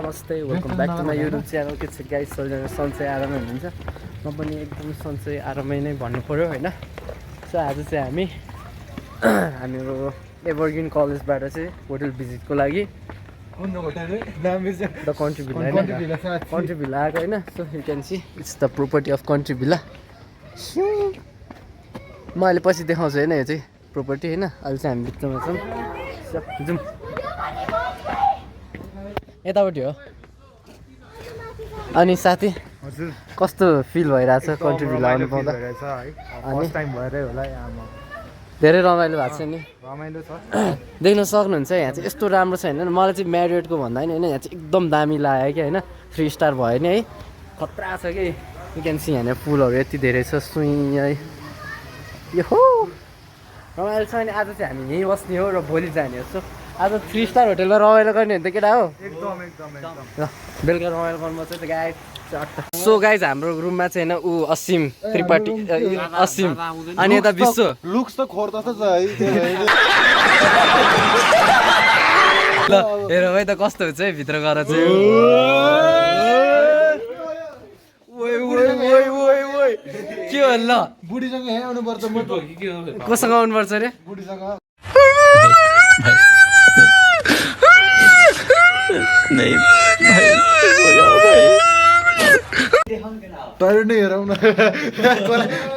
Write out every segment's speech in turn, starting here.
नमस्ते welcome back to my YouTube channel के छ गाइस सबैजना सन्चै आरामै हुनुहुन्छ म पनि एकदम सन्चै आरामै नै भन्नु पऱ्यो होइन सो आज चाहिँ हाम्रो एभरग्रिन कलेजबाट चाहिँ होटल भिजिटको लागि द कन्ट्री भिला आएको होइन so you can see it's the property of country भिला म अहिले पछि देखाउँछु होइन यो चाहिँ प्रोपर्टी होइन अहिले चाहिँ हामी भित्रमा छौँ जाउँ यतापट्टि हो अनि साथी हजुर कस्तो फिल भइरहेछ कन्ट्री भिला आउनु पाउँदा फर्स्ट टाइम भएरै होला यहाँ धेरै रमाइलो भएको छ नि रमाइलो छ देख्न सक्नुहुन्छ यहाँ चाहिँ यस्तो राम्रो छ होइन मलाई चाहिँ म्यारियटको भन्दा नि होइन यहाँ चाहिँ एकदम दामी लाग्यो कि होइन 3 स्टार भयो नि है खतरा छ कि यु क्यान सी यहाँनिर फुलहरू यति धेरै छ सुई है यो हो रमाइलो छ अनि आज चाहिँ हामी यहीँ बस्ने हो र भोलि जाने हो सो आज 3 स्टार होटेलमा रमाइलो गर्ने हो नि त केटा हो एकदम ल बेलुका रमाइलो गर्नुपर्छ त गाइज सो गाइज हाम्रो रुममा चाहिँ होइन ऊ असीम त्रिपाठी असीम अनि यता विश्व लुक्स त खोर्दछ छ है ल हेर है त कस्तो हुन्छ है भित्र गएर चाहिँ के हो ल बुढीसँग यहाँ आउनुपर्छ म कोसँग आउनुपर्छ अरे बुढीसँग टोयलेट नै हेरौँ न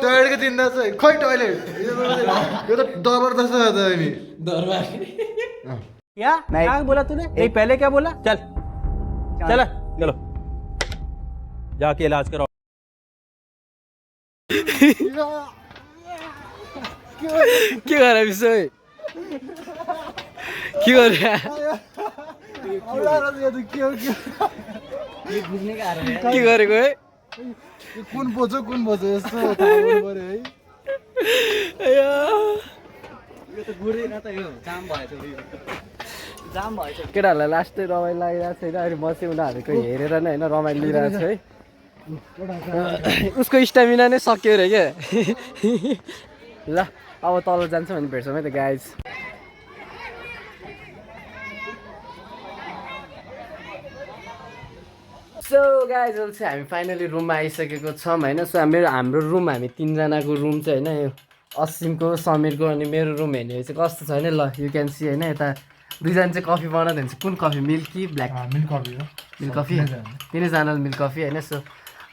टोयलेटको चिन्ता छ खै टोयलेट यो त जबरदस्त छ त नि क्या बोला तूने नहीं पहले क्या बोला चल चल चलो जाके इलाज करो के गरे विषय के गरे के गरेको है कुन बोझो यस्तो थाहा हुनु पर्यो है केटाहरूलाई लास्टै रमाइलो लागिरहेको छैन अहिले म चाहिँ उनीहरूको हेरेर नै होइन रमाइलो लिइरहेको छु है उसको स्टामिना नै सक्यो अरे क्या ल अब तल जान्छौँ भने भेट्छौँ है त गाइज सो गाइज अहिले चाहिँ हामी फाइनली रुममा आइसकेको छौँ होइन सो हाम्रो रुम हामी 3 जनाको रुम चाहिँ होइन यो असीमको समीरको अनि मेरो रुम हेर्ने चाहिँ कस्तो छ होइन ल यु क्यान सी होइन यता 2 जना चाहिँ कफी बनाउँदै हुन्छ कुन coffee milky black milk coffee हो मिल्क कफी तिनैजनाले मिल्क कफी होइन सो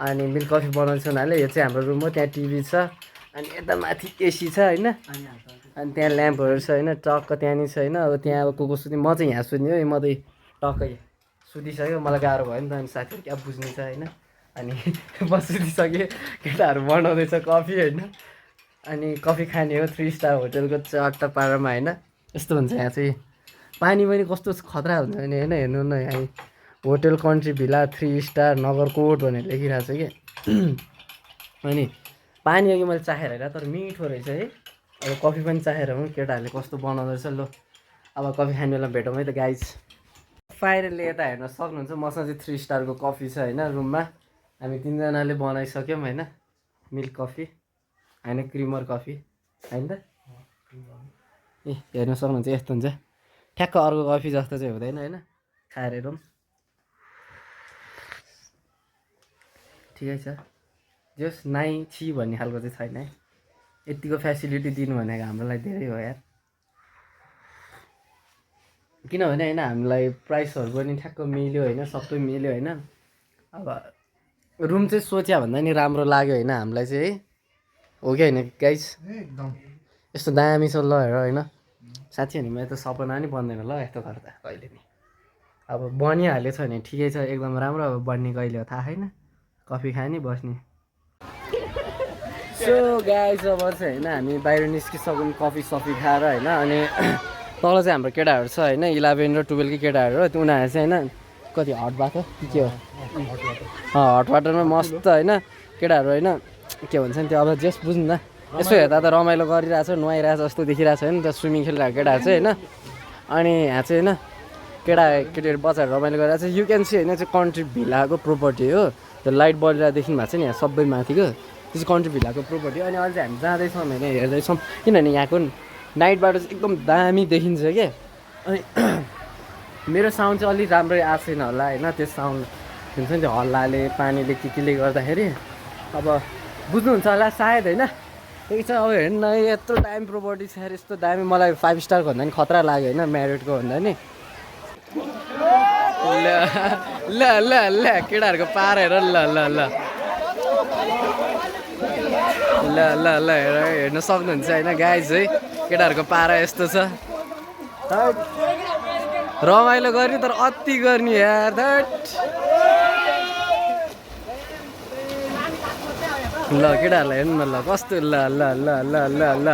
अनि मिल्क कफी बनाउँछ उनीहरूले यो चाहिँ हाम्रो रुम हो त्यहाँ टिभी छ अनि यता माथि एसी छ होइन अनि त्यहाँ ल्याम्पहरू छ होइन टक्क त्यहाँनिर छ होइन अब त्यहाँ अब को सुत्ने म चाहिँ यहाँ सुत्ने हो म चाहिँ टक्कै सुतिसक्यो मलाई गाह्रो भयो नि त अनि साथीहरू क्या बुझ्ने छ होइन अनि बसिदिइसकेँ केटाहरू बनाउँदैछ कफी होइन अनि कफी खाने हो 3 स्टार होटेलको चट्टा पारामा होइन यस्तो हुन्छ यहाँ चाहिँ पानी पनि कस्तो खतरा हुन्छ नि होइन हेर्नु न यहाँ होटेल कन्ट्री भिला 3 स्टार नगरकोट भनेर लेखिरहेको छ कि अनि पानी अघि मैले चाखेर हेरेँ तर मिठो रहेछ है अब कफी पनि चाखेर हो केटाहरूले कस्तो बनाउँदैछ ल अब कफी खाने बेला भेटौँ है त गाइज फाइनली यता हेर्न सक्नुहुन्छ मसँग चाहिँ 3 स्टारको कफी छ होइन रुममा हामी 3 जनाले बनाइसक्यौँ होइन मिल्क कफी होइन क्रिमर कफी होइन त ए हेर्न सक्नुहुन्छ यस्तो हुन्छ ठ्याक्क अर्को कफी जस्तो चाहिँ हुँदैन होइन खाएर हेरौँ ठिकै छ जस नाइ छि भन्ने खालको चाहिँ छैन है यतिको फेसिलिटी दिनु भनेको हाम्रो लागि धेरै हो यार किनभने होइन हामीलाई प्राइसहरू पनि ठ्याक्क मिल्यो होइन सबै मिल्यो होइन अब रुम चाहिँ सोच्या भन्दा नि राम्रो लाग्यो होइन हामीलाई चाहिँ है हो कि होइन गाइज एकदम यस्तो दामी छ ल हेर होइन साथीहरू मेरो त सपना नि बन्दैन ल यस्तो गर्दा कहिले नि अब बनिहाल्यो छ भने ठिकै छ एकदम राम्रो अब बन्ने कहिले हो थाहा छैन कफी खाने बस्ने सो गाइज अब चाहिँ होइन हामी बाहिर निस्किसक्यौँ कफी सफी खाएर होइन अनि तल चाहिँ हाम्रो केटाहरू छ होइन 11 र 12 के केटाहरू हो उनीहरू चाहिँ होइन कति हट भएको के हो हट वाटरमा मस्त होइन केटाहरू होइन के भन्छ नि त्यो अब जस्ट बुझ्नु न यसो हेर्दा त रमाइलो गरिरहेछ नुहाइरहेछ जस्तो देखिरहेको छ नि त स्विमिङ खेलिरहेको केटाहरू चाहिँ होइन अनि यहाँ चाहिँ होइन केटाहरू बच्चाहरू रमाइलो गरिरहेको छ यु क्यान सी होइन चाहिँ कन्ट्री भिलाको प्रोपर्टी हो त्यो लाइट बलिरहेको देखिनु भएको छ नि यहाँ सबै माथिको त्यो चाहिँ कन्ट्री भिलाको प्रोपर्टी अनि अहिले चाहिँ हामी जाँदैछौँ होइन हेर्दैछौँ किनभने यहाँको नाइटबाट चाहिँ एकदम दामी देखिन्छ क्या अनि मेरो साउन्ड चाहिँ अलिक राम्रै आएको छैन होला होइन त्यो साउन्ड हुन्छ नि त्यो हल्लाले पानीले केले गर्दाखेरि अब बुझ्नुहुन्छ होला सायद होइन त्यही छ अब हेर्नु न यत्रो दामी प्रोपर्टी छ यस्तो दामी मलाई 5 स्टारको भन्दा नि खतरा लाग्यो होइन म्यारिटको भन्दा नि ल ल ल ल केटाहरूको पारा हेर ल ल ल ल ल ल हेर्न सक्नुहुन्छ होइन गाइज है केटाहरूको पारा यस्तो छ रमाइलो गर्ने तर अति गर्ने यार धट ल केटाहरूलाई हेर्नु न ल कस्तो ल ल ल ल ल ल